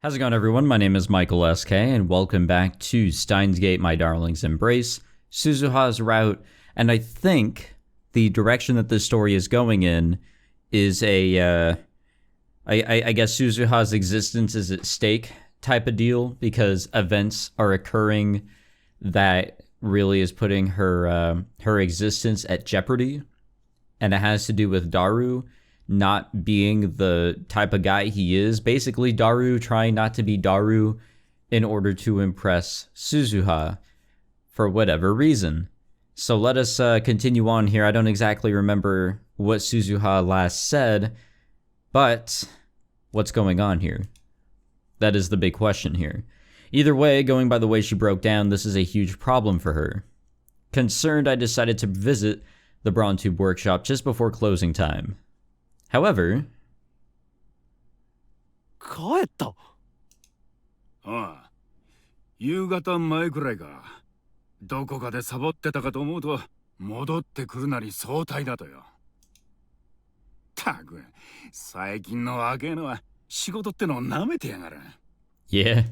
How's it going, everyone? My name is Michael SK, and welcome back to Steins Gate, My Darling's Embrace, Suzuha's Route, and I think the direction that this story is going in is I guess Suzuha's existence is at stake type of deal, because events are occurring that really is putting her existence at jeopardy, and it has to do with Daru not being the type of guy he is. Basically, Daru trying not to be Daru in order to impress Suzuha for whatever reason. So let us continue on here. I don't exactly remember what Suzuha last said, but what's going on here? That is the big question here. Either way, going by the way she broke down, this is a huge problem for her. Concerned, I decided to visit the Brawn Tube workshop just before closing time. However... 帰った。ああ、夕方前くらいか。どこかでサボってたかと思うと、戻ってくるなり早退だとよ。たく、最近の若えのは仕事ってのを舐めてやがる。Yeah.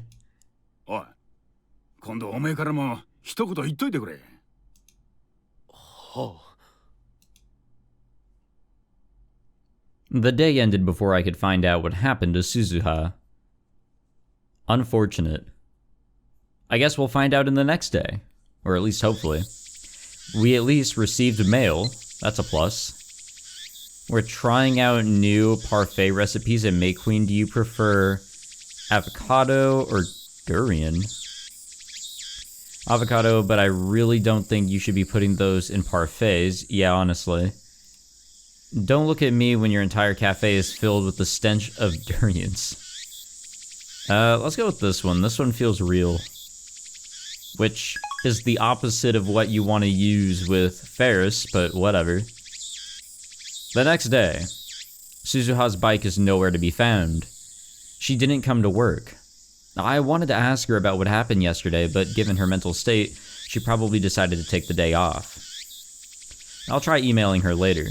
おい、今度おめえからも一言言っといてくれ。はあ。 The day ended before I could find out what happened to Suzuha. Unfortunate. I guess we'll find out in the next day. Or at least hopefully. We at least received mail. That's a plus. We're trying out new parfait recipes at May Queen. Do you prefer avocado or durian? Avocado, but I really don't think you should be putting those in parfaits. Yeah, honestly. Don't look at me when your entire cafe is filled with the stench of durians. Let's go with this one. This one feels real. Which is the opposite of what you want to use with Ferris, but whatever. The next day, Suzuha's bike is nowhere to be found. She didn't come to work. I wanted to ask her about what happened yesterday, but given her mental state, she probably decided to take the day off. I'll try emailing her later.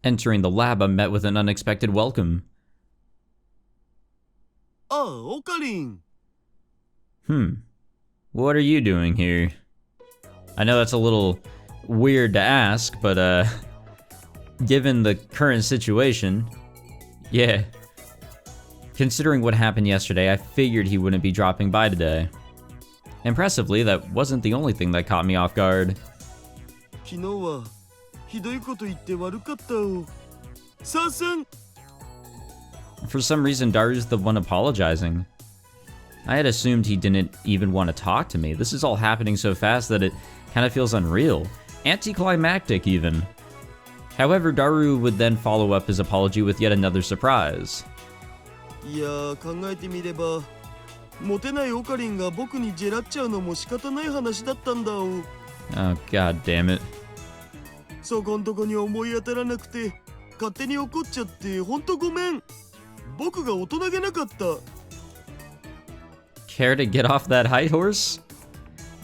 Entering the lab, I'm met with an unexpected welcome. Oh, Okarin. What are you doing here? I know that's a little weird to ask, but given the current situation, yeah. Considering what happened yesterday, I figured he wouldn't be dropping by today. Impressively, that wasn't the only thing that caught me off guard. For some reason, Daru's the one apologizing. I had assumed he didn't even want to talk to me. This is all happening so fast that it kind of feels unreal. Anticlimactic, even. However, Daru would then follow up his apology with yet another surprise. Oh, god damn it. Care to get off that high horse?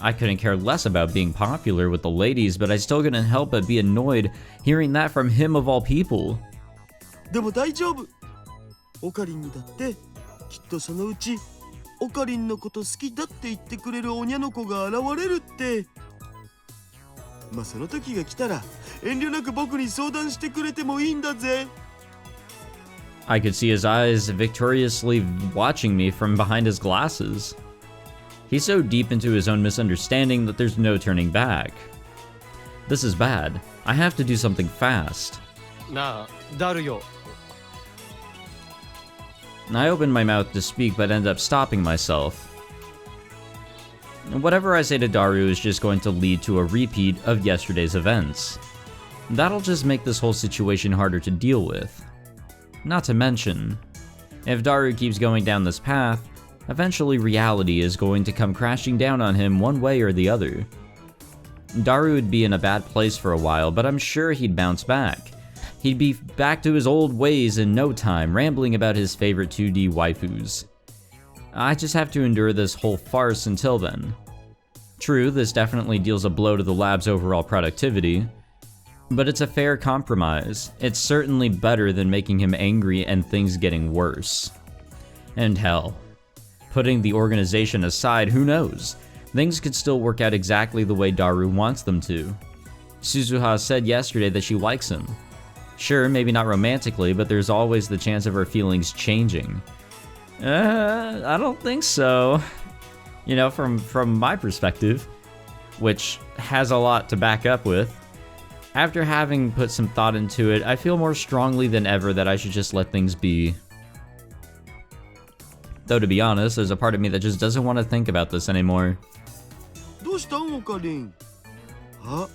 I couldn't care less about being popular with the ladies, but I still couldn't help but be annoyed hearing that from him of all people. I could see his eyes victoriously watching me from behind his glasses. He's so deep into his own misunderstanding that there's no turning back. This is bad. I have to do something fast. Daru. I opened my mouth to speak, but ended up stopping myself. Whatever I say to Daru is just going to lead to a repeat of yesterday's events. That'll just make this whole situation harder to deal with. Not to mention, if Daru keeps going down this path, eventually reality is going to come crashing down on him one way or the other. Daru would be in a bad place for a while, but I'm sure he'd bounce back. He'd be back to his old ways in no time, rambling about his favorite 2D waifus. I just have to endure this whole farce until then. True, this definitely deals a blow to the lab's overall productivity, But it's a fair compromise. It's certainly better than making him angry and things getting worse. And hell, putting the organization aside, who knows? Things could still work out exactly the way Daru wants them to. Suzuha said yesterday that she likes him. Sure, maybe not romantically, but there's always the chance of her feelings changing. I don't think so. You know, from my perspective, which has a lot to back up with. After having put some thought into it, I feel more strongly than ever that I should just let things be. Though to be honest, there's a part of me that just doesn't want to think about this anymore. どうしたんおかりん？あ、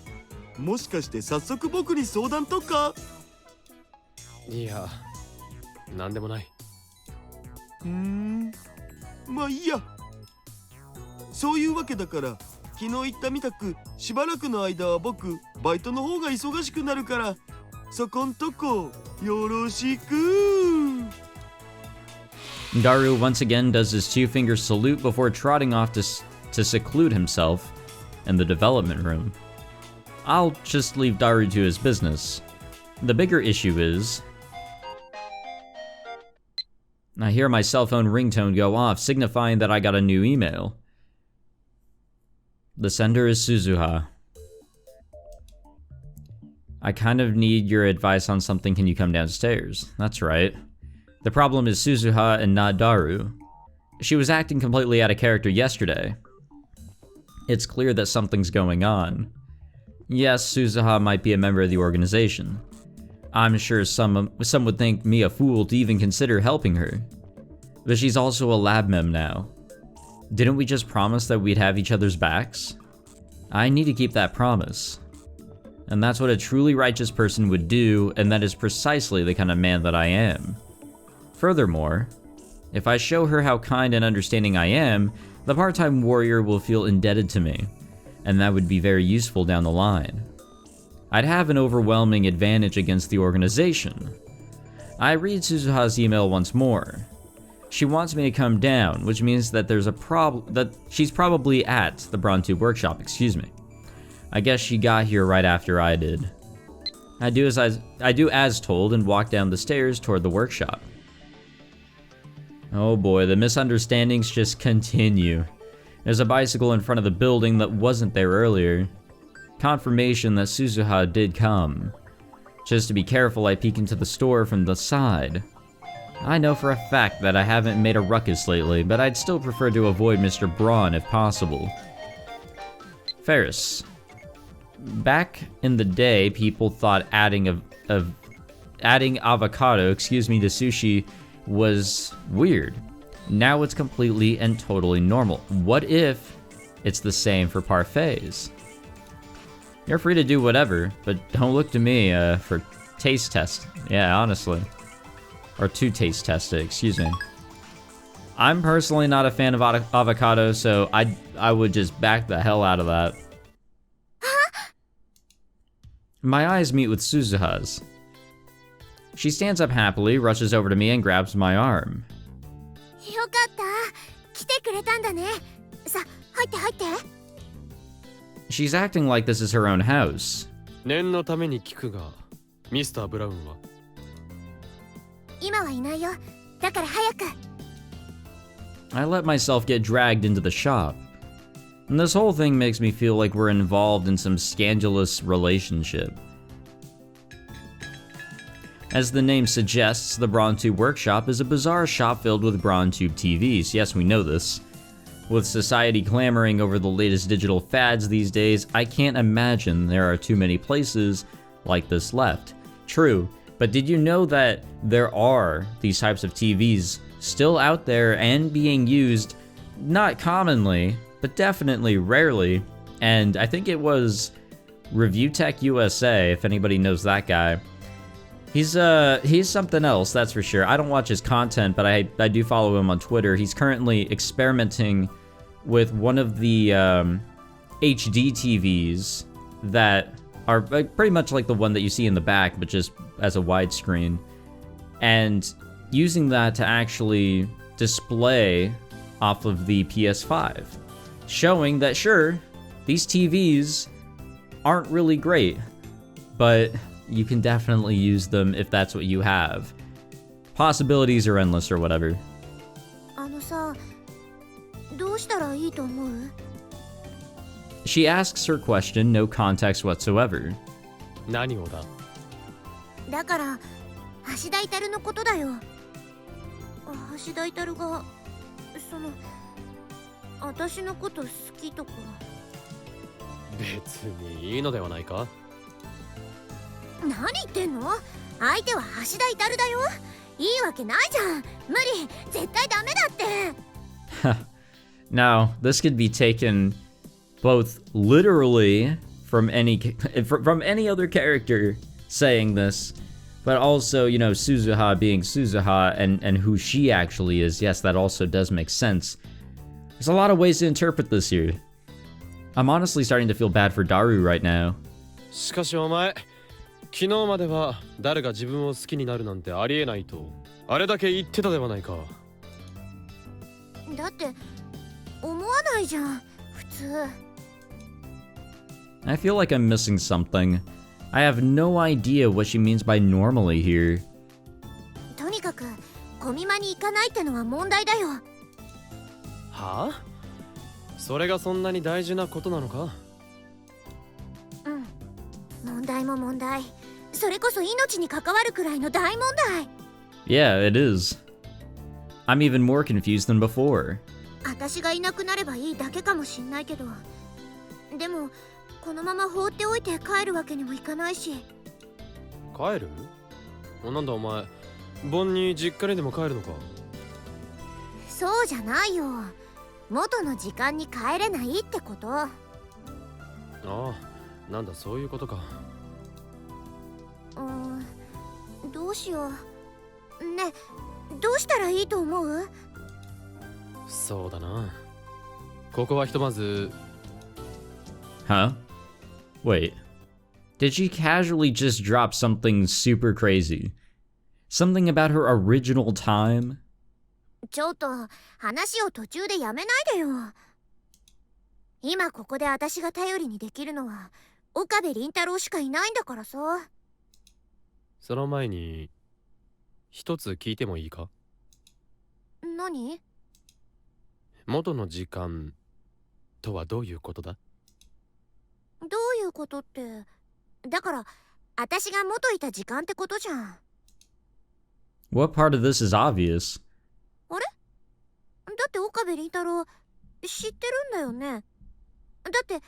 もしかして早速僕に相談とか？いや、なんでもない。まあいいや。そういうわけだから、昨日言ったみたくしばらくの間は僕バイトの方が忙しくなるから、そこんとこよろしく。Daru once again does his two-finger salute before trotting off to seclude himself in the development room. I'll just leave Daru to his business. The bigger issue is... I hear my cell phone ringtone go off, signifying that I got a new email. The sender is Suzuha. I kind of need your advice on something. Can you come downstairs? That's right. The problem is Suzuha and not Daru. She was acting completely out of character yesterday. It's clear that something's going on. Yes, Suzuha might be a member of the organization. I'm sure some would think me a fool to even consider helping her. But she's also a lab mem now. Didn't we just promise that we'd have each other's backs? I need to keep that promise. And that's what a truly righteous person would do, and that is precisely the kind of man that I am. Furthermore, if I show her how kind and understanding I am, the part-time warrior will feel indebted to me, and that would be very useful down the line. I'd have an overwhelming advantage against the organization. I read Suzuha's email once more. She wants me to come down, which means that there's a that she's probably at the Bronze workshop, excuse me. I guess she got here right after I did. I do as told and walk down the stairs toward the workshop. Oh boy, the misunderstandings just continue. There's a bicycle in front of the building that wasn't there earlier. Confirmation that Suzuha did come. Just to be careful, I peek into the store from the side. I know for a fact that I haven't made a ruckus lately, but I'd still prefer to avoid Mr. Braun if possible. Ferris. Back in the day, people thought adding avocado, to sushi was weird. Now it's completely and totally normal. What if it's the same for parfaits? You're free to do whatever, but don't look to me for taste test. Yeah, honestly. Or to taste test it, excuse me. I'm personally not a fan of avocado, so I would just back the hell out of that. My eyes meet with Suzuha's. She stands up happily, rushes over to me, and grabs my arm. She's acting like this is her own house. 念のために聞くが、ミスター・ブラウンは今はいないよ。だから早く。I let myself get dragged into the shop. And this whole thing makes me feel like we're involved in some scandalous relationship. As the name suggests, the BronTube Workshop is a bizarre shop filled with BronTube TVs. Yes, we know this. With society clamoring over the latest digital fads these days, I can't imagine there are too many places like this left. True, but did you know that there are these types of TVs still out there and being used, not commonly, but definitely rarely? And I think it was Review Tech USA, if anybody knows that guy. He's something else, that's for sure. I don't watch his content, but I do follow him on Twitter. He's currently experimenting with one of the HD TVs that are pretty much like the one that you see in the back, but just as a widescreen, and using that to actually display off of the PS5, showing that sure, these TVs aren't really great, but you can definitely use them if that's what you have. Possibilities are endless or whatever. あのさ、どうしたらいいと思う？ She asks her question, no context whatsoever. 何をだ？だから、橋大たるのことだよ。橋大たるが、私のこと好きとか。別にいいのではないか？何言ってんの？相手は橋大たるだよ。いいわけないじゃん。無理、絶対ダメだって。Now, this could be taken both literally from any other character saying this, but also, you know, Suzuha being Suzuha and who she actually is. Yes, that also does make sense. There's a lot of ways to interpret this here. I'm honestly starting to feel bad for Daru right now. しかしお前、昨日までは誰が自分を好きになるなんてありえないとあれだけ言ってたではないか。だって思わないじゃん、普通。I feel like I'm missing something. I have no idea what she means by normally here. とにかくコミマに行かないってのは問題だよ。はあ？それがそんなに大事なことなのか？うん、問題も問題。それこそ命に関わるくらいの大問題。Yeah, it is. I'm even more confused than before. 私がいなくなればいいだけかもしんないけど、でもこのまま放っておいて帰るわけにもいかないし。帰る？なんだお前、盆に実家にでも帰るのか？そうじゃないよ。元の時間に帰れないってこと。ああ、なんだそういうことか。どうしよう。ね、どうしたらいいと思う？そうだな。ここはひとまず。Huh? Wait. Did she casually just drop something super crazy? Something about her original time? ちょっと話を途中でやめないでよ。今ここで私が頼りにできるのは岡部倫太郎しかいないんだからさ。その前に一つ聞いてもいいか？何？元の時間とはどういうことだ？どういうことって、だから私が元いた時間ってことじゃん。What part of this is obvious? あれ？だって岡部倫太郎知ってるんだよね。だって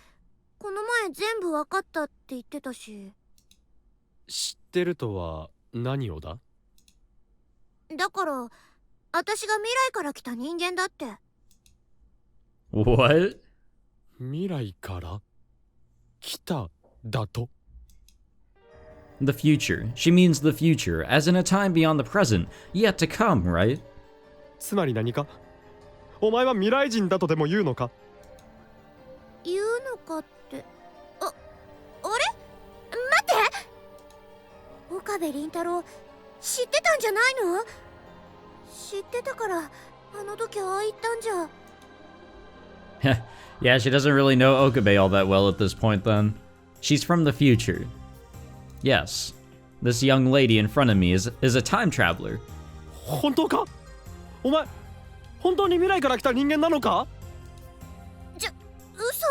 この前全部わかったって言ってたし。知ってるとは何をだ？だから私が未来から来た人間だって。What? 未来から来ただと？ The future. She means the future, as in a time beyond the present, yet to come, right? つまり何か？お前は未来人だとでも言うのか？言うのかって。あれ？待って！岡部倫太郎知ってたんじゃないの？知ってたからあの時ああ言ったんじゃ。Yeah, she doesn't really know Okabe all that well at this point then. She's from the future. Yes, this young lady in front of me is a time traveler. 本当か？お前本当に未来から来た人間なのか？嘘。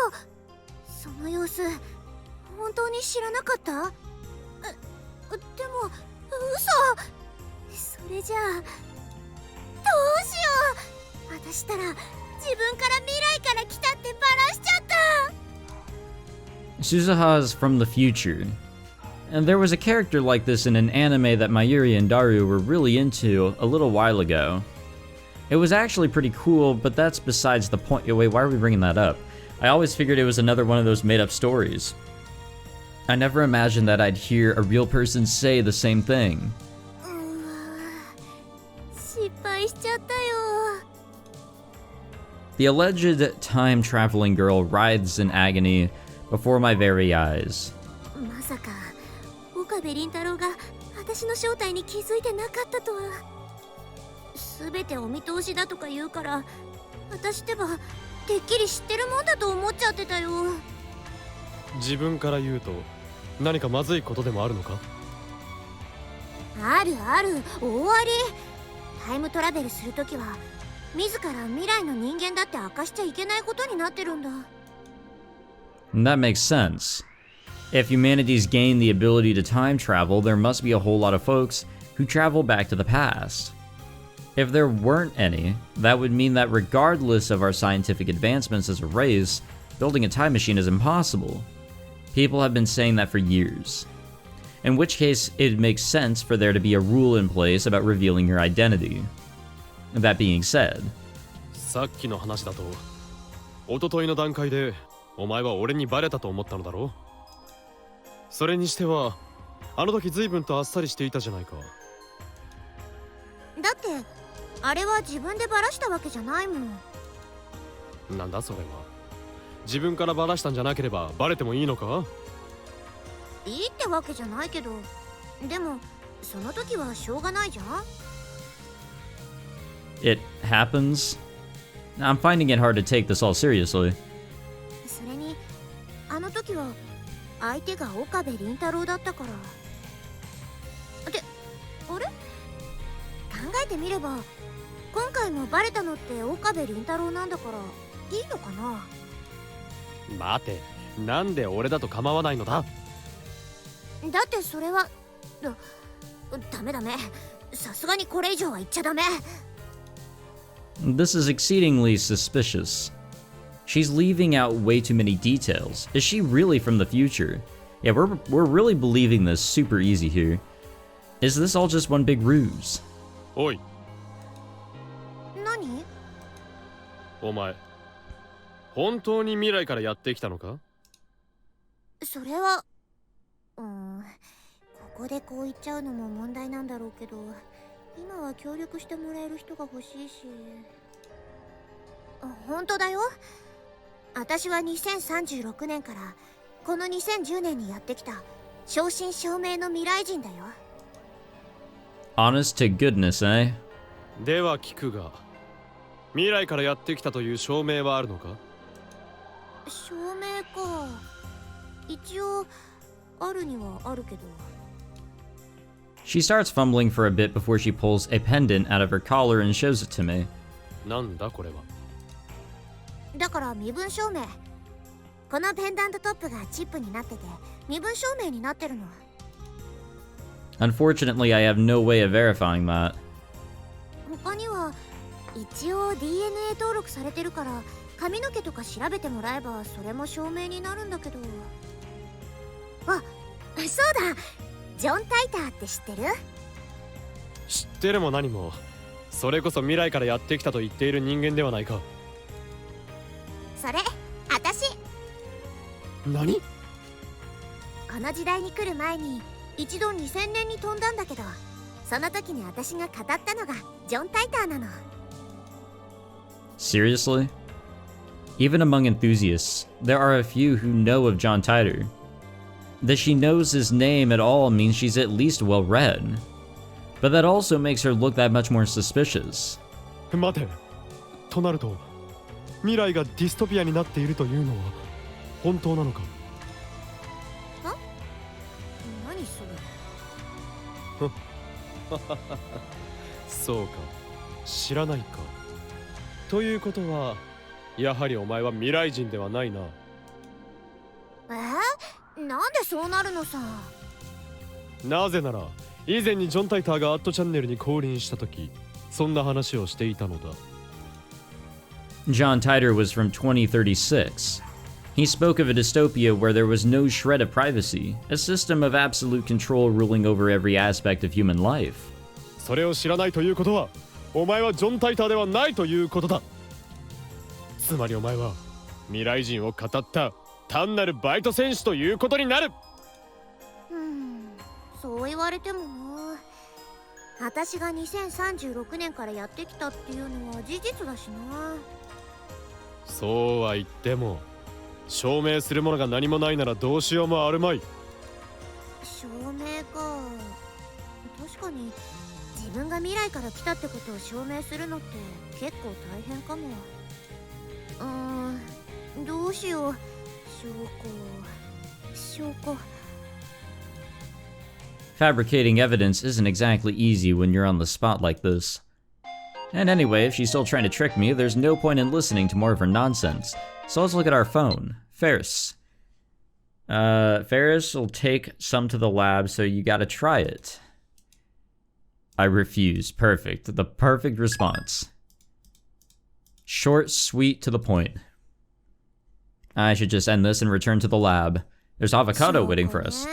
その様子本当に知らなかった？でも嘘。それじゃあどうしよう。私ったら自分から未来から来たってバラしちゃった。 Suzuha is from the future. And there was a character like this in an anime that Mayuri and Daru were really into a little while ago. It was actually pretty cool, but that's besides the point. Wait, why are we bringing that up? I always figured it was another one of those made-up stories. I never imagined that I'd hear a real person say the same thing. 失敗しちゃったよ。 The alleged time-traveling girl writhes in agony before my very eyes. まさか岡部倫太郎が私の正体に気づいてなかったとは。全てお見通しだとか言うから、私ってばてっきり知ってるもんだと思っちゃってたよ。自分から言うと何かまずいことでもあるのか？あるある、大あり。タイムトラベルするときは自ら未来の人間だって明かしちゃいけないことになってるんだ。 That makes sense. If humanity's gained the ability to time travel, there must be a whole lot of folks who travel back to the past. If there weren't any, that would mean that regardless of our scientific advancements as a race, building a time machine is impossible. People have been saying that for years. In which case, it makes sense for there to be a rule in place about revealing your identity. That being said, さっきの話だと、一昨日の段階でお前は俺にバレたと思ったのだろう。それにしては、あの時随分とあっさりしていたじゃないか。だってあれは自分でバラしたわけじゃないもん。なんだそれは。自分からバラしたんじゃなければバレてもいいのか？いいってわけじゃないけど、でもその時はしょうがないじゃん。 it happens. I'm finding it hard to take this all seriously. それにあの時は相手が岡部倫太郎だったから。で、あれ？考えてみれば今回もバレたのって岡部倫太郎なんだからいいのかな。待て、なんで俺だと構わないのだ？だってそれはダメダメ、さすがにこれ以上は言っちゃダメ。 This is exceedingly suspicious. She's leaving out way too many details. Is she really from the future? Yeah, we're really believing this super easy here. Is this all just one big ruse? おい、何？お前、本当に未来からやってきたのか？それはここでこう言っちゃうのも問題なんだろうけど、今は協力してもらえる人が欲しいし。本当だよ。私は2036年からこの2010年にやってきた正真正銘の未来人だよ。 Honest to goodness, eh? では聞くが、未来からやってきたという証明はあるのか？証明か。一応あるにはあるけど。 She starts fumbling for a bit before she pulls a pendant out of her collar and shows it to me. なんだこれは。だから身分証明。このペンダントトップがチップになってて身分証明になってるの。 Unfortunately, I have no way of verifying that. 他には一応 DNA 登録されてるから髪の毛とか調べてもらえばそれも証明になるんだけど。あ、そうだ、ジョン・タイターって知ってる？知ってるも何も、それこそ未来からやってきたと言っている人間ではないか。それ、私。何？この時代に来る前に一度2000年に飛んだんだけど、その時に私が語ったのがジョン・タイターなの。 Seriously? Even among enthusiasts, there are a few who know of John Titor. That she knows his name at all means she's at least well read. But that also makes her look that much more suspicious. 待て、となると未来がディストピアになっているというのは本当なのか？何それ？そうか、知らないか。ということは、やはりお前は未来人ではないな。なんでそうなるのさ。なぜなら、以前にジョン・タイターがアットチャンネルに降臨した時、そんな話をしていたのだ。John Titor was from 2036. He spoke of a dystopia where there was no shred of privacy, a system of absolute control ruling over every aspect of human life. それを知らないということは、お前はジョン・タイターではないということだ。つまりお前は未来人を語った単なるバイト選手ということになる。そう言われてもな。私が2036年からやってきたっていうのは事実だしな。そうは言っても、証明するものが何もないならどうしようもあるまい。証明か。確かに自分が未来から来たってことを証明するのって結構大変かも。どうしよう。証拠。Fabricating evidence isn't exactly easy when you're on the spot like this. And anyway, if she's still trying to trick me, there's no point in listening to more of her nonsense. So let's look at our phone. Ferris. Ferris will take some to the lab, so you gotta try it. I refuse. Perfect. The perfect response. Short, sweet, to the point. I should just end this and return to the lab. There's avocado waiting for us.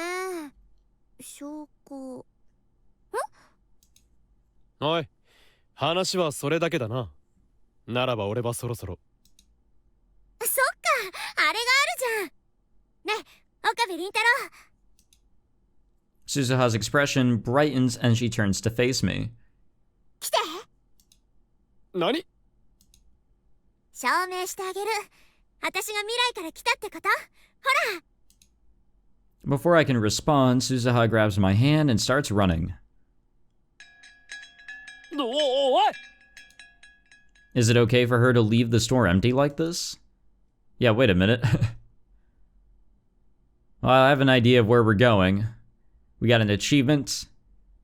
証拠。おい、話はそれだけだな。ならば俺はそろそろ。そっか、あれがあるじゃん。ね、岡部倫太郎。Suzuha's expression brightens and she turns to face me. 来て。何？証明してあげる。私が未来から来たってこと？ほら。Before I can respond, Suzuha grabs my hand and starts running. What? Is it okay for her to leave the store empty like this? Yeah, wait a minute. Well, I have an idea of where we're going. We got an achievement,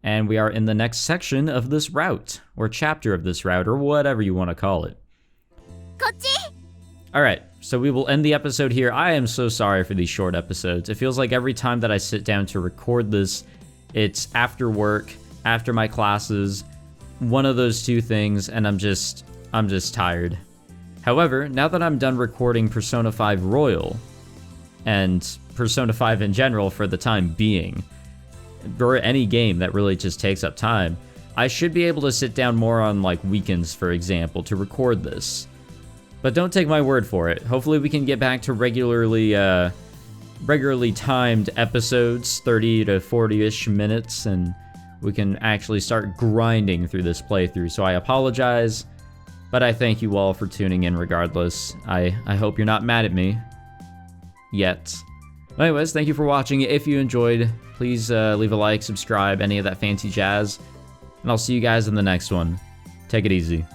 and we are in the next section of this route, or chapter of this route, or whatever you want to call it. こっち。 Alright, so we will end the episode here. I am so sorry for these short episodes. It feels like every time that I sit down to record this, it's after work, after my classes, one of those two things, and I'm just tired. However, now that I'm done recording Persona 5 Royal, and Persona 5 in general for the time being, or any game that really just takes up time, I should be able to sit down more on like weekends, for example, to record this. But don't take my word for it. Hopefully we can get back to regularly timed episodes, 30 to 40-ish minutes, and we can actually start grinding through this playthrough. So I apologize, but I thank you all for tuning in regardless. I hope you're not mad at me. Yet. Anyways, thank you for watching. If you enjoyed, please leave a like, subscribe, any of that fancy jazz. And I'll see you guys in the next one. Take it easy.